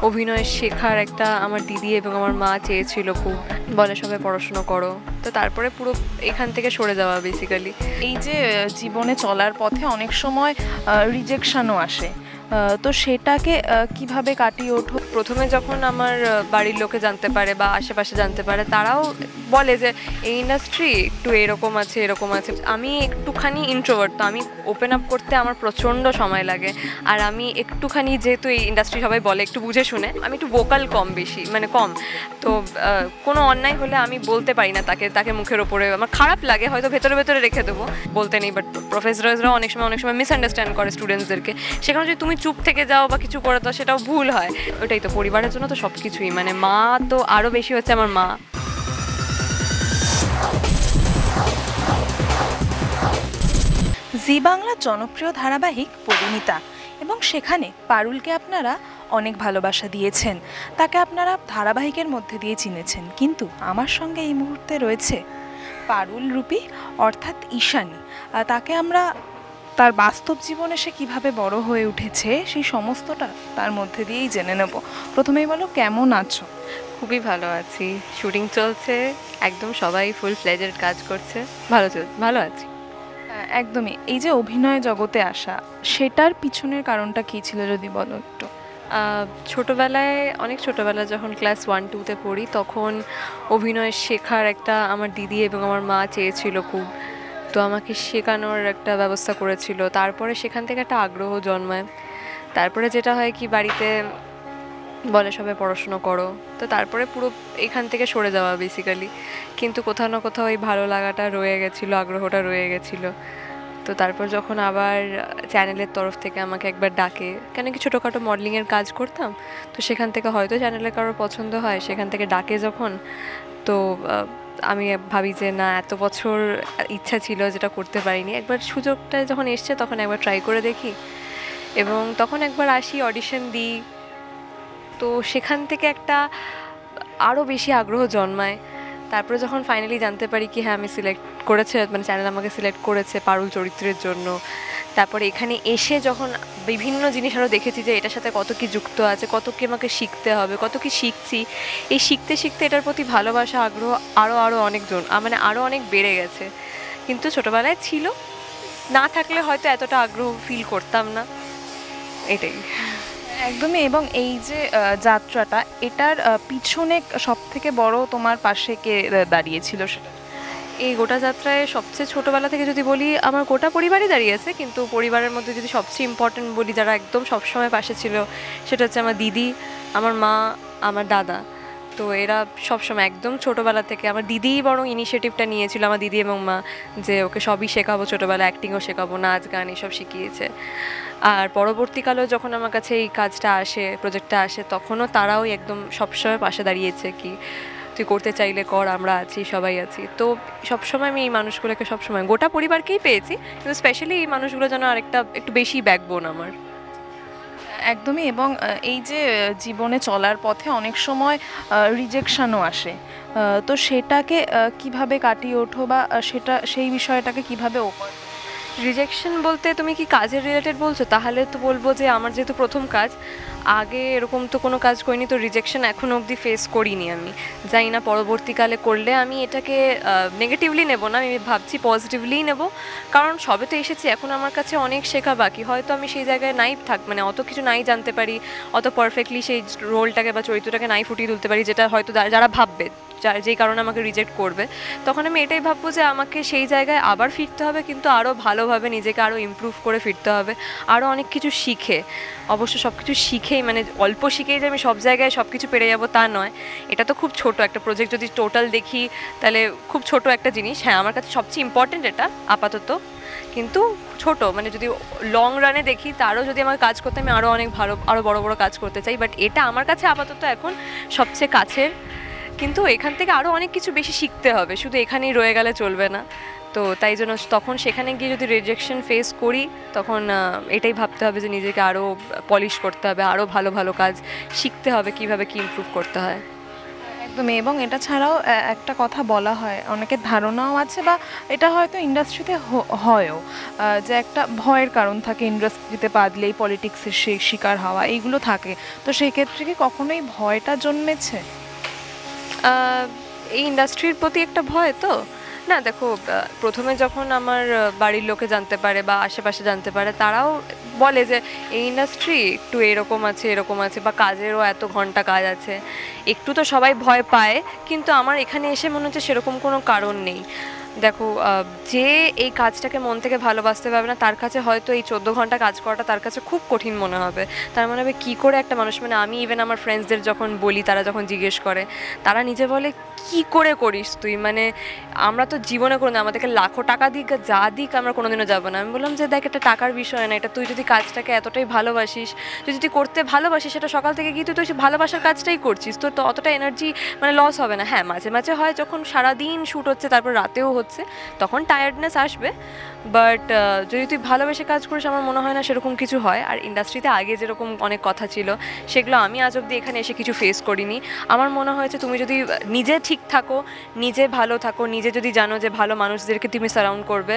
অভিনয় শেখার একটা আমার দিদি এবং আমার মা চেয়েছিল খুব, বলে সবাই পড়াশুনো করো। তো তারপরে পুরো এখান থেকে সরে যাওয়া বেসিক্যালি। এই যে জীবনে চলার পথে অনেক সময় রিজেকশনও আসে, তো সেটাকে কিভাবে কাটিয়ে ওঠো? প্রথমে যখন আমার বাড়ির লোকে জানতে পারে বা আশেপাশে জানতে পারে, তারাও বলে যে এই ইন্ডাস্ট্রি একটু এরকম আছে এরকম আছে। আমি একটুখানি ইন্ট্রোভার্ট, তো আমি ওপেন আপ করতে আমার প্রচণ্ড সময় লাগে। আর আমি একটুখানি, যেহেতু এই ইন্ডাস্ট্রি সবাই বলে একটু বুঝে শুনে, আমি একটু ভোকাল কম, তো কোনো অন্যায় হলে আমি বলতে পারি না তাকে মুখের ওপরে, আমার খারাপ লাগে, হয়তো ভেতরে ভেতরে রেখে দেবো, বলতে নেই। বাট প্রফেসরাসরাও অনেক সময় মিসআন্ডারস্ট্যান্ড করে স্টুডেন্টসদেরকে। সেখানে যদি তুমি চুপ থেকে যাও বা কিছু করে, তো সেটাও ভুল হয়। ওটাই তো, পরিবারের জন্য তো সব কিছুই, মানে মা তো আরও বেশি হচ্ছে আমার মা। জি বাংলার জনপ্রিয় ধারাবাহিক পরিণীতা, এবং সেখানে পারুলকে আপনারা অনেক ভালোবাসা দিয়েছেন, তাকে আপনারা ধারাবাহিকের মধ্যে দিয়ে চিনেছেন। কিন্তু আমার সঙ্গে এই মুহূর্তে রয়েছে পারুল রূপী, অর্থাৎ ঈশানী। তাকে আমরা তার বাস্তব জীবনে সে কীভাবে বড় হয়ে উঠেছে সেই সমস্তটা তার মধ্যে দিয়েই জেনে নেব। প্রথমেই বলো, কেমন আছো? খুবই ভালো আছি, শুটিং চলছে, একদম সবাই ফুল ফ্লেজের কাজ করছে, ভালো আছি। একদমই। এই যে অভিনয় জগতে আসা, সেটার পিছনের কারণটা কী ছিল যদি বলো একটু। ছোটোবেলায়, অনেক ছোটোবেলায় যখন ক্লাস 1-2-তে পড়ি, তখন অভিনয় শেখার একটা আমার দিদি এবং আমার মা চেয়েছিল খুব, তো আমাকে শেখানোর একটা ব্যবস্থা করেছিল। তারপরে সেখান থেকে একটা আগ্রহ জন্মায়। তারপরে যেটা হয় কি, বাড়িতে বলে সবাই পড়াশুনো করো, তো তারপরে পুরো এখান থেকে সরে যাওয়া বেসিক্যালি। কিন্তু কোথাও না কোথাও ওই ভালো লাগাটা রয়ে গেছিলো, আগ্রহটা রয়ে গেছিলো। তো তারপর যখন আবার চ্যানেলের তরফ থেকে আমাকে একবার ডাকে, কেন কি ছোটোখাটো মডেলিংয়ের কাজ করতাম, তো সেখান থেকে হয়তো চ্যানেলে কারোর পছন্দ হয়, সেখান থেকে ডাকে যখন, তো আমি ভাবি যে না, এত বছর ইচ্ছা ছিল যেটা করতে পারিনি, একবার সুযোগটা যখন এসছে তখন একবার ট্রাই করে দেখি। এবং তখন একবার আসি, অডিশন দিই, তো সেখান থেকে একটা আরও বেশি আগ্রহ জন্মায়। তারপরে যখন ফাইনালি জানতে পারি কি হ্যাঁ আমি সিলেক্ট করেছে, মানে চ্যানেল আমাকে সিলেক্ট করেছে পারুল চরিত্রের জন্য, তারপরে এখানে এসে যখন বিভিন্ন জিনিস আরও দেখেছি যে এটার সাথে কত কি যুক্ত আছে, কত কি আমাকে শিখতে হবে, কত কি শিখছি, এই শিখতে শিখতে এটার প্রতি ভালোবাসা, আগ্রহ আরও মানে আরও অনেক বেড়ে গেছে। কিন্তু ছোটোবেলায় ছিল, না থাকলে হয়তো এতটা আগ্রহ ফিল করতাম না, এটাই। একদমই। এবং এই যে যাত্রাটা, এটার পিছনে সব থেকে বড় তোমার পাশে কে দাঁড়িয়েছিল সেটা? এই গোটা যাত্রায় সবচেয়ে ছোটোবেলা থেকে যদি বলি, আমার গোটা পরিবারই দাঁড়িয়েছে, কিন্তু পরিবারের মধ্যে যদি সবচেয়ে ইম্পর্টেন্ট বলি, যারা একদম সবসময় পাশে ছিল, সেটা হচ্ছে আমার দিদি, আমার মা, আমার দাদা। তো এরা সবসময় একদম ছোটোবেলা থেকে, আমার দিদিই বরং ইনিশিয়েটিভটা নিয়েছিল, আমার দিদি এবং মা, যে ওকে সবই শেখাবো, ছোটোবেলা অ্যাক্টিংও শেখাবো, নাচ গান এসব শিখিয়েছে। আর পরবর্তীকালেও যখন আমার কাছে এই কাজটা আসে, প্রজেক্টটা আসে, তখনও তারাও একদম সবসময় পাশে দাঁড়িয়েছে, কি তুই করতে চাইলে কর, আমরা আছি, সবাই আছি। তো সবসময় আমি এই মানুষগুলোকে, সবসময় গোটা পরিবারকেই পেয়েছি, কিন্তু স্পেশালি এই মানুষগুলো যেন আরেকটা একটু বেশি ব্যাকবোন আমার। একদমই। এবং এই যে জীবনে চলার পথে অনেক সময় রিজেকশনও আসে, তো সেটাকে কিভাবে কাটিয়ে ওঠো, বা সেই বিষয়টাকে কিভাবে ওপর? রিজেকশন বলতে তুমি কি কাজের রিলেটেড বলছো? তাহলে তো বলবো যে আমার যেহেতু প্রথম কাজ, আগে এরকম তো কোনো কাজ করিনি, তো রিজেকশন এখনও অবধি ফেস করিনি আমি। জানি না পরবর্তীকালে করলে আমি এটাকে নেগেটিভলি নেব না, আমি ভাবছি পজিটিভলিই নেব। কারণ সবে তো এসেছি, এখন আমার কাছে অনেক শেখা বাকি। হয়তো আমি সেই জায়গায় নাই মানে অত কিছু নাই জানতে পারি, অত পারফেক্টলি সেই রোলটাকে বা চরিত্রটাকে নাই ফুটিয়ে তুলতে পারি, যেটা হয়তো যারা ভাববে, যেই কারণে আমাকে রিজেক্ট করবে, তখন আমি এটাই ভাববো যে আমাকে সেই জায়গায় আবার ফিরতে হবে, কিন্তু আরও ভালোভাবে নিজেকে আরও ইমপ্রুভ করে ফিরতে হবে, আরও অনেক কিছু শিখে। অবশ্য সব কিছু শিখেই, মানে অল্প শিখেই যে আমি সব জায়গায় সব কিছু পেরে যাবো তা নয়। এটা তো খুব ছোট একটা প্রজেক্ট, যদি টোটাল দেখি তাহলে খুব ছোট একটা জিনিস। হ্যাঁ, আমার কাছে সবচেয়ে ইম্পর্টেন্ট এটা আপাতত, কিন্তু ছোট, মানে যদি লং রানে দেখি, তারও যদি আমার কাজ করতে, আমি আরও অনেক ভালো, আরও বড় বড় কাজ করতে চাই। বাট এটা আমার কাছে আপাতত এখন সবচেয়ে কাছের, কিন্তু এখান থেকে আরও অনেক কিছু বেশি শিখতে হবে, শুধু এখানেই রয়ে গেলে চলবে না। তো তাই জন্য তখন সেখানে গিয়ে যদি রিজেকশন ফেস করি, তখন এটাই ভাবতে হবে যে নিজেকে আরও পলিশ করতে হবে, আরও ভালো ভালো কাজ শিখতে হবে, কীভাবে কী ইমপ্রুভ করতে হয়। একদমই। এবং এটা ছাড়াও একটা কথা বলা হয়, অনেকের ধারণাও আছে বা এটা হয়তো ইন্ডাস্ট্রিতে হয়ও, যে একটা ভয়ের কারণ থাকে ইন্ডাস্ট্রিতে বাদলেই পলিটিক্সের শিকার হওয়া, এইগুলো থাকে। তো সেই ক্ষেত্রে কি কখনোই ভয়টা জন্মেছে? আহ, এই ইন্ডাস্ট্রির প্রতি একটা ভয় তো না, দেখো প্রথমে যখন আমার বাড়ির লোকে জানতে পারে বা আশেপাশে জানতে পারে, তারাও বলে যে এই ইন্ডাস্ট্রি একটু এরকম আছে এরকম আছে, বা কাজেরও এত ঘন্টা কাজ আছে, একটু তো সবাই ভয় পায়। কিন্তু আমার এখানে এসে মনে হচ্ছে সেরকম কোনো কারণ নেই। দেখো যে এই কাজটাকে মন থেকে ভালোবাসতে পারবে না, তার কাছে হয়তো এই 14 ঘন্টা কাজ করাটা তার কাছে খুব কঠিন মনে হবে। তার মনে হবে কী করে একটা মানুষ, মানে আমি ইভেন আমার ফ্রেন্ডসদের যখন বলি, তারা যখন জিজ্ঞেস করে, তারা নিজে বলে কি করে করিস তুই, মানে আমরা তো জীবনে কোনো, আমাদেরকে লাখো টাকা দিক যা দিক আমরা কোনোদিনও যাবো না। আমি বললাম যে দেখ, এটা টাকার বিষয় না, এটা তুই যদি কাজটাকে এতটাই ভালোবাসিস, তুই যদি করতে ভালোবাসিস, সেটা সকাল থেকে গিয়ে তুই তো সেই ভালোবাসার কাজটাই করছিস, তোর তো অতটা এনার্জি মানে লস হবে না। হ্যাঁ, মাঝে মাঝে হয় যখন সারাদিন শ্যুট হচ্ছে তারপর রাতেও হচ্ছে, তখন টায়ার্ডনেস আসবে, বাট যদি তুই ভালোবেসে কাজ করিস, আমার মনে হয় না সেরকম কিছু হয়। আর ইন্ডাস্ট্রিতে আগে যেরকম অনেক কথা ছিল, সেগুলো আমি আজ অব্দি এখানে এসে কিছু ফেস করিনি। আমার মনে হয়েছে তুমি যদি নিজে ঠিক থাকো, নিজে ভালো থাকো, নিজে যদি জানো যে ভালো মানুষদেরকে তুমি সারাউন্ড করবে,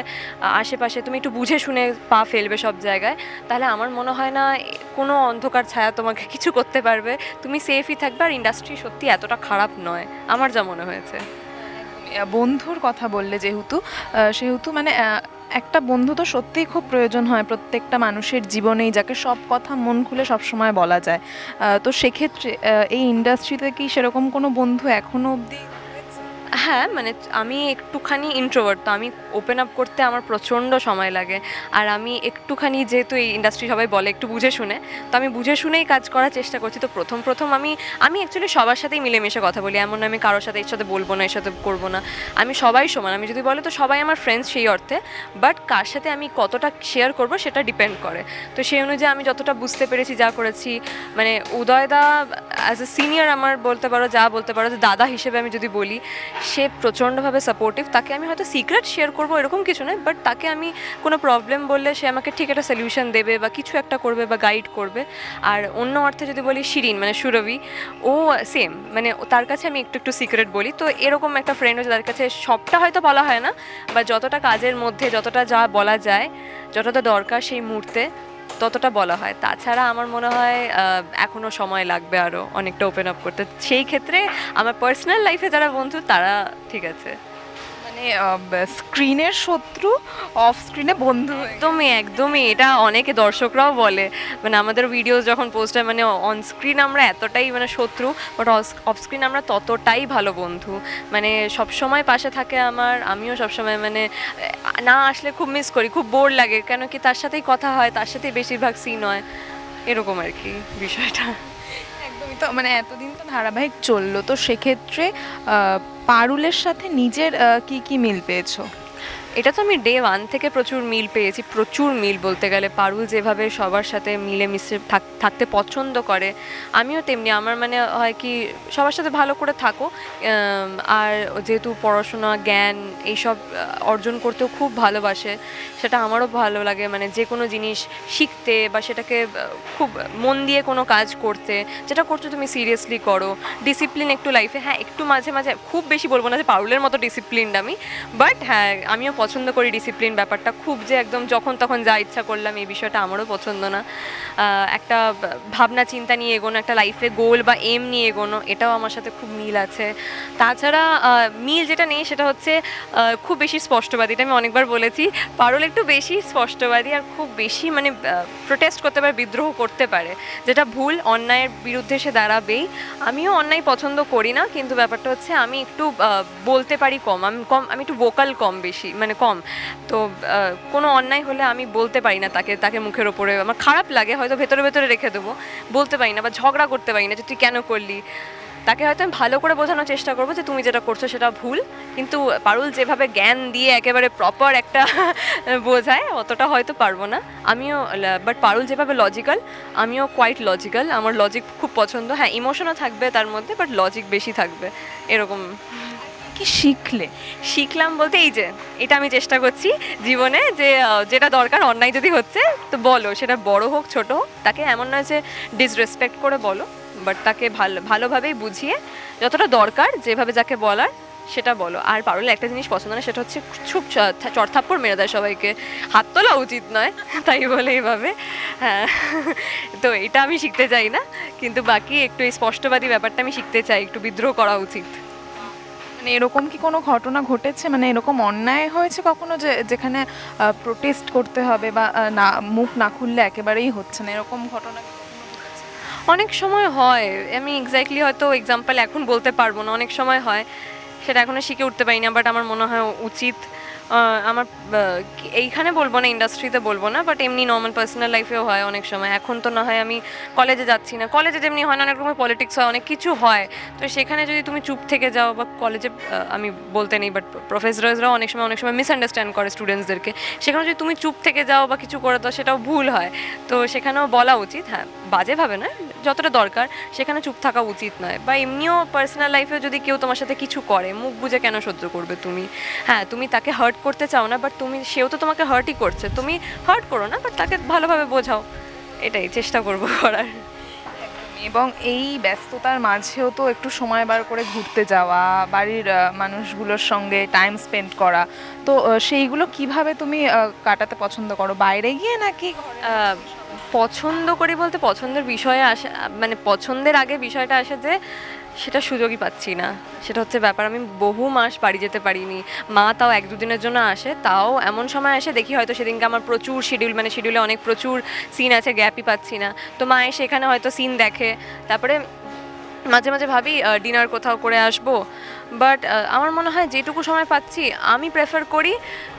আশেপাশে তুমি একটু বুঝে শুনে পা ফেলবে সব জায়গায়, তাহলে আমার মনে হয় না কোনো অন্ধকার ছায়া তোমাকে কিছু করতে পারবে। তুমি সেফই থাকবে। আর ইন্ডাস্ট্রি সত্যি এতটা খারাপ নয় আমার যা মনে হয়েছে। বন্ধুর কথা বললে যেহেতু, সেহেতু মানে একটা বন্ধু তো সত্যিই খুব প্রয়োজন হয় প্রত্যেকটা মানুষের জীবনেই, যাকে সব কথা মন খুলে সবসময় বলা যায়। তো সেক্ষেত্রে এই ইন্ডাস্ট্রিতে কি সেরকম কোনো বন্ধু এখনো অবধি? হ্যাঁ, মানে আমি একটুখানি ইন্ট্রোভার্ট, তো আমি ওপেন আপ করতে আমার প্রচণ্ড সময় লাগে। আর আমি একটুখানি, যেহেতু এই ইন্ডাস্ট্রি সবাই বলে একটু বুঝে শুনে, তো আমি বুঝে শুনেই কাজ করার চেষ্টা করছি। তো প্রথম প্রথম আমি আমি অ্যাকচুয়ালি সবার সাথেই মিলেমিশে কথা বলি, এমন না আমি কারোর সাথে এর সাথে বলবো না, এর সাথে করবো না। আমি সবাই সমান, আমি যদি বলে তো সবাই আমার ফ্রেন্ডস সেই অর্থে, বাট কার সাথে আমি কতটা শেয়ার করব সেটা ডিপেন্ড করে। তো সেই অনুযায়ী আমি যতটা বুঝতে পেরেছি যা করেছি, মানে উদয়দা অ্যাজ এ সিনিয়র আমার বলতে পারো, যা বলতে পারো যে দাদা হিসেবে আমি যদি বলি, সে প্রচণ্ডভাবে সাপোর্টিভ। তাকে আমি হয়তো সিক্রেট শেয়ার করবো এরকম কিছু নয়, বাট তাকে আমি কোনো প্রবলেম বললে সে আমাকে ঠিক একটা সলিউশন দেবে বা কিছু একটা করবে বা গাইড করবে। আর অন্য অর্থে যদি বলি শিরিন, মানে সুরভি, ও সেম, মানে তার কাছে আমি একটু একটু সিক্রেট বলি। তো এরকম একটা ফ্রেন্ড হচ্ছে, তার কাছে সবটা হয়তো বলা হয় না, বা যতটা কাজের মধ্যে যতটা যা বলা যায়, যতটা দরকার সেই মুহূর্তে ততটা বলা হয়। তাছাড়া আমার মনে হয় এখনও সময় লাগবে আরও অনেকটা ওপেন আপ করতে। সেই ক্ষেত্রে আমার পার্সোনাল লাইফে যারা বন্ধু তারা ঠিক আছে। মানে স্ক্রিনের শত্রু অফ স্ক্রিনে বন্ধু একদমই একদমই, এটা অনেকে দর্শকরাও বলে, মানে আমাদের ভিডিওস যখন পোস্ট হয়, মানে অন স্ক্রিন আমরা এতটাই মানে শত্রু, বাট অফ স্ক্রিন আমরা ততটাই ভালো বন্ধু। মানে সবসময় পাশে থাকে আমার, আমিও সবসময় মানে না আসলে খুব মিস করি, খুব বোর লাগে, কেন কি তার সাথেই কথা হয়, তার সাথেই বেশিরভাগ সিন হয়, এরকম আর কি বিষয়টা। একদমই। তো মানে এতদিন তো ধারাবাহিক চললো, তো সেক্ষেত্রে পারুলের সাথে নিজের কি কি মিল পেয়েছো? এটা তো আমি ডে 1 থেকে প্রচুর মিল পেয়েছি, প্রচুর মিল বলতে গেলে। পারুল যেভাবে সবার সাথে মিলেমিশে থাকতে পছন্দ করে, আমিও তেমনি। আমার মানে হয় কি, সবার সাথে ভালো করে থাকো, আর যেহেতু পড়াশোনা জ্ঞান এইসব অর্জন করতেও খুব ভালোবাসে, সেটা আমারও ভালো লাগে। মানে যে কোনো জিনিস শিখতে বা সেটাকে খুব মন দিয়ে কোনো কাজ করতে, যেটা করছো তুমি সিরিয়াসলি করো। ডিসিপ্লিন একটু লাইফে, হ্যাঁ একটু মাঝে মাঝে, খুব বেশি বলবো না যে পারুলের মতো ডিসিপ্লিনড আমি, বাট হ্যাঁ আমিও পছন্দ করি ডিসিপ্লিন ব্যাপারটা। খুব যে একদম যখন তখন যা ইচ্ছা করলাম, এই বিষয়টা আমারও পছন্দ না। একটা ভাবনা চিন্তা নিয়ে এগোনো, একটা লাইফে গোল বা এম নিয়ে এগোনো, এটাও আমার সাথে খুব মিল আছে। তাছাড়া মিল যেটা নেই সেটা হচ্ছে খুব বেশি স্পষ্টবাদী। এটা আমি অনেকবার বলেছি, পারুল একটু বেশি স্পষ্টবাদী আর খুব বেশি মানে প্রোটেস্ট করতে পারে, বিদ্রোহ করতে পারে, যেটা ভুল। অন্যায়ের বিরুদ্ধে সে দাঁড়াবেই। আমিও অন্যায় পছন্দ করি না, কিন্তু ব্যাপারটা হচ্ছে আমি একটু বলতে পারি কম, আমি একটু ভোকাল কম, বেশি মানে কম। তো কোনো অন্যায় হলে আমি বলতে পারি না তাকে মুখের ওপরে, আমার খারাপ লাগে, হয়তো ভেতরে ভেতরে রেখে দেবো, বলতে পারি না বা ঝগড়া করতে পারি না যে তুই কেন করলি। তাকে হয়তো আমি ভালো করে বোঝানোর চেষ্টা করবো যে তুমি যেটা করছো সেটা ভুল, কিন্তু পারুল যেভাবে জ্ঞান দিয়ে একেবারে প্রপার একটা বোঝায়, অতটা হয়তো পারবো না আমিও। বাট পারুল যেভাবে লজিক্যাল, আমিও কোয়াইট লজিক্যাল। আমার লজিক খুব পছন্দ। হ্যাঁ, ইমোশনও থাকবে তার মধ্যে, বাট লজিক বেশি থাকবে, এরকম। কি শিখলাম বলতে এই যে এটা আমি চেষ্টা করছি জীবনে, যে যেটা দরকার, অন্যায় যদি হচ্ছে তো বলো, সেটা বড় হোক ছোট হোক, তাকে এমন নয় যে ডিসরেসপেক্ট করে বলো, বাট তাকে ভালোভাবেই বুঝিয়ে যতটা দরকার যেভাবে যাকে বলার সেটা বলো। আর পারুলের একটা জিনিস পছন্দ না, সেটা হচ্ছে খুব চড়থাপ্পড় মেরে দেয় সবাইকে, হাত তোলা উচিত নয় তাই বলে এইভাবে। হ্যাঁ, তো এটা আমি শিখতে চাই না, কিন্তু বাকি একটু এই স্পষ্টবাদী ব্যাপারটা আমি শিখতে চাই, একটু বিদ্রোহ করা উচিত। মানে এরকম কি কোনো ঘটনা ঘটেছে, মানে এরকম অন্যায় হয়েছে কখনো যে যেখানে প্রোটেস্ট করতে হবে বা না মুখ না খুললে একেবারেই হচ্ছে না, এরকম ঘটনা কি কখনো ঘটেছে? অনেক সময় হয়, আমি এক্স্যাক্টলি হয়তো এক্সাম্পল এখন বলতে পারবো না, অনেক সময় হয়, সেটা এখনও শিখে উঠতে পারি না, বাট আমার মনে হয় উচিত। আমার এইখানে বলবো না, ইন্ডাস্ট্রিতে বলবো না, বাট এমনি নর্মাল পার্সোনাল লাইফেও হয় অনেক সময়। এখন তো না হয় আমি কলেজে যাচ্ছি না, কলেজে যেমনি হয় না অনেক রকমের পলিটিক্স হয়, অনেক কিছু হয়, তো সেখানে যদি তুমি চুপ থেকে যাও, বা কলেজে আমি বলতে নেই, বাট প্রফেসরাসরাও অনেক সময় মিসআন্ডারস্ট্যান্ড করে স্টুডেন্টসদেরকে, সেখানে যদি তুমি চুপ থেকে যাও বা কিছু করে দাও সেটাও ভুল হয়। তো সেখানেও বলা উচিত, হ্যাঁ বাজেভাবে না, যতটা দরকার সেখানে চুপ থাকা উচিত নয়। বা এমনিও পার্সোনাল লাইফেও যদি কেউ তোমার সাথে কিছু করে, মুখ বুজে কেন সহ্য করবে তুমি? হ্যাঁ, তুমি তাকে হার্ট করতে চাও না, বাট সেও তো তোমাকে হার্টই করছে, তুমি হার্ট করো না, বাট তাকে ভালোভাবে বোঝাও, এটাই চেষ্টা করবো করার। এবং এই ব্যস্ততার মাঝেও তো একটু সময় বার করে ঘুরতে যাওয়া, বাড়ির মানুষগুলোর সঙ্গে টাইম স্পেন্ড করা, তো সেইগুলো কিভাবে তুমি কাটাতে পছন্দ করো, বাইরে গিয়ে নাকি ঘরে? পছন্দ করি বলতে পছন্দের বিষয়ে আসে, মানে পছন্দের আগে বিষয়টা আসে যে সেটা সুযোগই পাচ্ছি না, সেটা হচ্ছে ব্যাপার। আমি বহু মাস বাড়ি যেতে পারিনি, মা তাও 1-2 দিনের জন্য আসে, তাও এমন সময় আসে দেখি হয়তো সেদিনকে আমার প্রচুর শিডিউল, মানে শিডিউলে অনেক প্রচুর সিন আছে, গ্যাপই পাচ্ছি না, তো মা এসে এখানে হয়তো সিন দেখে, তারপরে মাঝে মাঝে ভাবি ডিনার কোথাও করে আসবো, বাট আমার মনে হয় যেটুকু সময় পাচ্ছি আমি প্রেফার করি,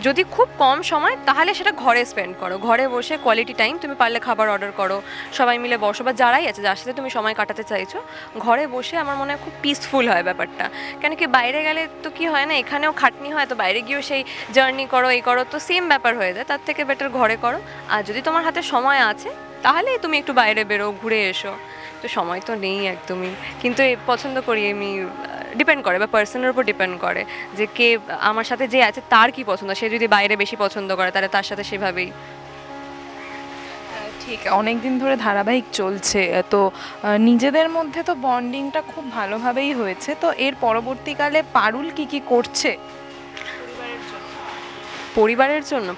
যদি খুব কম সময় তাহলে সেটা ঘরে স্পেন্ড করো, ঘরে বসে কোয়ালিটি টাইম, তুমি পারলে খাবার অর্ডার করো, সবাই মিলে বসো, বা যারাই আছে যার সাথে তুমি সময় কাটাতে চাইছো, ঘরে বসে আমার মনে হয় খুব পিসফুল হয় ব্যাপারটা। কেন কি বাইরে গেলে তো কি হয় না, এখানেও খাটনি হয়, তো বাইরে গিয়েও সেই জার্নি করো, এই করো, তো সেম ব্যাপার হয়ে যায়, তার থেকে বেটার ঘরে করো। আর যদি তোমার হাতে সময় আছে তাহলে তুমি একটু বাইরে বেরো, ঘুরে এসো, তো সময় তো নেই একদমই, কিন্তু পছন্দ করি আমি, ডিপেন্ড করে বা পার্সনের উপর ডিপেন্ড করে যে কে আমার সাথে যে আছে তার কি পছন্দ, সে যদি বাইরে বেশি পছন্দ করে তাহলে তার সাথে সেভাবেই। ঠিক, অনেক দিন ধরে ধারাবাহিক চলছে, তো নিজেদের মধ্যে তো বন্ডিংটা খুব ভালোভাবেই হয়েছে, তো এর পরবর্তীকালে পারুল কি কি করছে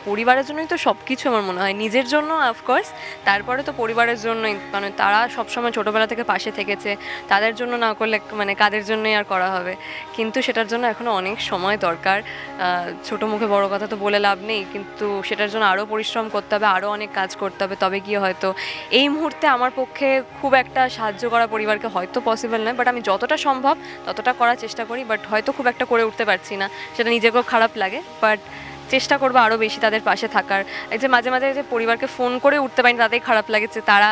পরিবারের জন্যই তো সব কিছু আমার মনে হয়, নিজের জন্য অফকোর্স, তারপরে তো পরিবারের জন্যই, মানে তারা সবসময় ছোটোবেলা থেকে পাশে থেকেছে, তাদের জন্য না করলে মানে কাদের জন্যই আর করা হবে, কিন্তু সেটার জন্য এখনও অনেক সময় দরকার। ছোটো মুখে বড় কথা তো বলে লাভ নেই, কিন্তু সেটার জন্য আরও পরিশ্রম করতে হবে, আরও অনেক কাজ করতে হবে, তবে গিয়ে হয়তো এই মুহূর্তে আমার পক্ষে খুব একটা সাহায্য করা পরিবারকে হয়তো পসিবল নয়, বাট আমি যতটা সম্ভব ততটা করার চেষ্টা করি, বাট হয়তো খুব একটা করে উঠতে পারছি না, সেটা নিজেকেও খারাপ লাগে, বাট চেষ্টা করবো আরও বেশি তাদের পাশে থাকার। এই যে মাঝে মাঝে যে পরিবারকে ফোন করে উঠতে পারিনি, তাতেই খারাপ লাগেছে, তারা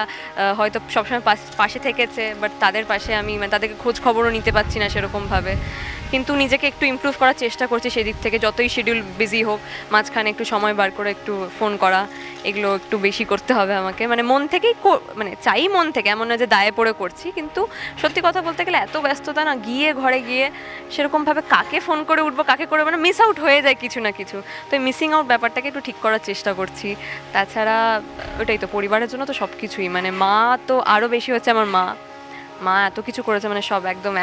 হয়তো সবসময় পাশে থেকেছে, বাট তাদের পাশে আমি, মানে তাদেরকে খোঁজ খবরও নিতে পারছি না সেরকমভাবে, কিন্তু নিজেকে একটু ইমপ্রুভ করার চেষ্টা করছি সেই দিক থেকে, যতই শিডিউল বিজি হোক মাঝখানে একটু সময় বার করে একটু ফোন করা, এগুলো একটু বেশি করতে হবে আমাকে, মানে মন থেকেই, মানে চাই মন থেকে, এমন না যে দায়ে পড়ে করছি, কিন্তু সত্যি কথা বলতে গেলে এত ব্যস্ততা না, গিয়ে ঘরে গিয়ে সেরকমভাবে কাকে ফোন করে উঠবো, কাকে করে, মানে মিস আউট হয়ে যায় কিছু না কিছু, তো এই মিসিং আউট ব্যাপারটাকে একটু ঠিক করার চেষ্টা করছি। তাছাড়া ওটাই তো, পরিবারের জন্য তো সব কিছুই, মানে মা তো আরও বেশি হচ্ছে, আমার মা এত কিছু করেছে, মানে সব একদম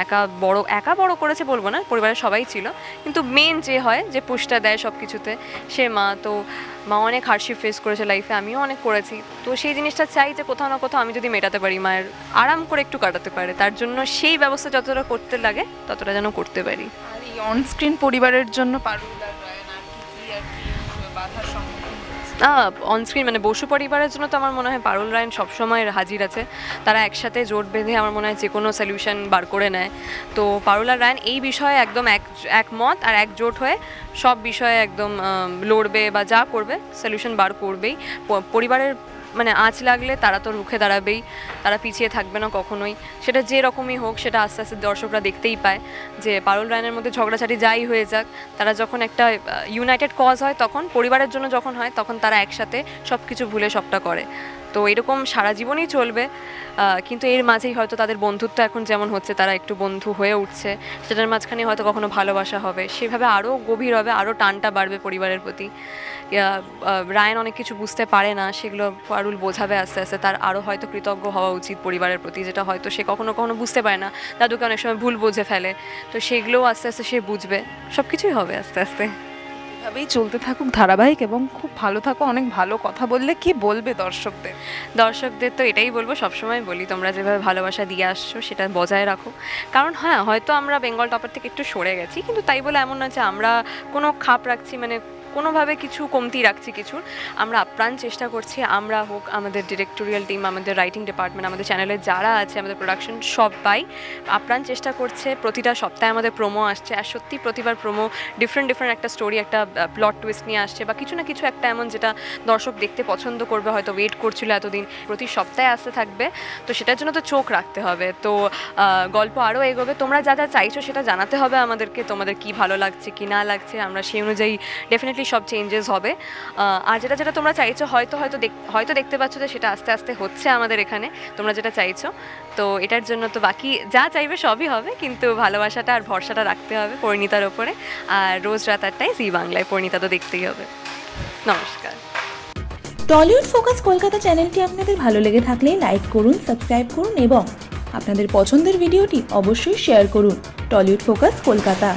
একা বড় করেছে বলবো না, পরিবারের সবাই ছিল, কিন্তু মেন যে হয় যে পুশটা দেয় সব কিছুতে সে মা, তো মা অনেক হার্ডশিপ ফেস করেছে লাইফে, আমিও অনেক করেছি, তো সেই জিনিসটা চাই যে কোথাও না কোথাও আমি যদি মেটাতে পারি, মায়ের আরাম করে একটু কাটাতে পারে, তার জন্য সেই ব্যবস্থা যতটা করতে লাগে ততটা যেন করতে পারি। আর এই অনস্ক্রিন পরিবারের জন্য পারুল আর রায়ান আর কি বাধার সম্মুখীন হচ্ছে? অনস্ক্রিন মানে বসু পরিবারের জন্য তো আমার মনে হয় পারুল রায়ন সবসময় হাজির আছে, তারা একসাথে জোট বেঁধে আমার মনে হয় যে কোনো সলিউশন বার করে নেয়, তো পারুল আর রায়ন এই বিষয়ে একদম একমত আর একজোট হয়ে সব বিষয়ে একদম লড়বে বা যা করবে সলিউশন বার করবেই। পরিবারের মানে আঁচ লাগলে তারা তো রুখে দাঁড়াবেই, তারা পিছিয়ে থাকবে না কখনোই, সেটা যে রকমই হোক, সেটা আস্তে আস্তে দর্শকরা দেখতেই পায় যে পারুল রায়নের মধ্যে ঝগড়াঝাটি যাই হয়ে যাক, তারা যখন একটা ইউনাইটেড কজ হয়, তখন পরিবারের জন্য যখন হয়, তখন তারা একসাথে সব কিছু ভুলে সবটা করে, তো এরকম সারা জীবনই চলবে, কিন্তু এর মাঝেই হয়তো তাদের বন্ধুত্ব এখন যেমন হচ্ছে, তারা একটু বন্ধু হয়ে উঠছে, সেটার মাঝখানে হয়তো কখনো ভালোবাসা হবে, সেভাবে আরও গভীর হবে, আরও টানটা বাড়বে পরিবারের প্রতি। রায়ান অনেক কিছু বুঝতে পারে না, সেগুলো পারুল বোঝাবে আস্তে আস্তে। তার আরও হয়তো কৃতজ্ঞ হওয়া উচিত পরিবারের প্রতি, যেটা হয়তো সে কখনো কখনো বুঝতে পারে না, দাদুকে অনেক সময় ভুল বুঝে ফেলে, তো সেগুলোও আস্তে আস্তে সে বুঝবে, সব কিছুই হবে আস্তে আস্তে। এভাবেই চলতে থাকুক ধারাবাহিক, এবং খুব ভালো থাকো। অনেক ভালো কথা বললে, কি বলবে দর্শকদের? দর্শকদের তো এটাই বলবো, সবসময় বলি তোমরা যেভাবে ভালোবাসা দিয়ে আসছো সেটা বজায় রাখো। কারণ হ্যাঁ, হয়তো আমরা বেঙ্গল টপার থেকে একটু সরে গেছি, কিন্তু তাই বলে এমন না যে আমরা কোনো খাপ রাখছি, মানে কোনোভাবে কিছু কমতি রাখছি কিছুর। আমরা আপ্রাণ চেষ্টা করছি, আমরা হোক, আমাদের ডিরেক্টোরিয়াল টিম, আমাদের রাইটিং ডিপার্টমেন্ট, আমাদের চ্যানেলের যারা আছে, আমাদের প্রোডাকশন সবাই আপ্রাণ চেষ্টা করছে। প্রতিটা সপ্তাহে আমাদের প্রোমো আসছে, আর সত্যি প্রতিবার প্রোমো ডিফারেন্ট একটা স্টোরি, একটা প্লট টুইস্ট নিয়ে আসছে, বা কিছু না কিছু একটা এমন যেটা দর্শক দেখতে পছন্দ করবে, হয়তো ওয়েট করছিল এতদিন, প্রতি সপ্তাহে আসতে থাকবে। তো সেটার জন্য তো চোখ রাখতে হবে, তো গল্প আরও এগোবে। তোমরা যা যা চাইছো সেটা জানাতে হবে আমাদেরকে, তোমাদের কি ভালো লাগছে কি না লাগছে, আমরা সেই অনুযায়ী ডেফিনেটলি সব চেঞ্জেস হবে। আর যেটা যেটা তোমরা চাইছো, হয়তো দেখতে পাচ্ছ যে সেটা আস্তে আস্তে হচ্ছে আমাদের এখানে, তোমরা যেটা চাইছো। তো এটার জন্য তো বাকি যা চাইবে সবই হবে, কিন্তু ভালোবাসাটা আর ভরসাটা রাখতে হবে পরিণীতার ওপরে। আর রোজ রাত 8টায় জি বাংলায় পরিণীতা তো দেখতেই হবে। নমস্কার। টলিউড ফোকাস কলকাতা চ্যানেলটি আপনাদের ভালো লেগে থাকলে লাইক করুন, সাবস্ক্রাইব করুন এবং আপনাদের পছন্দের ভিডিওটি অবশ্যই শেয়ার করুন। Tollywood focus Kolkata.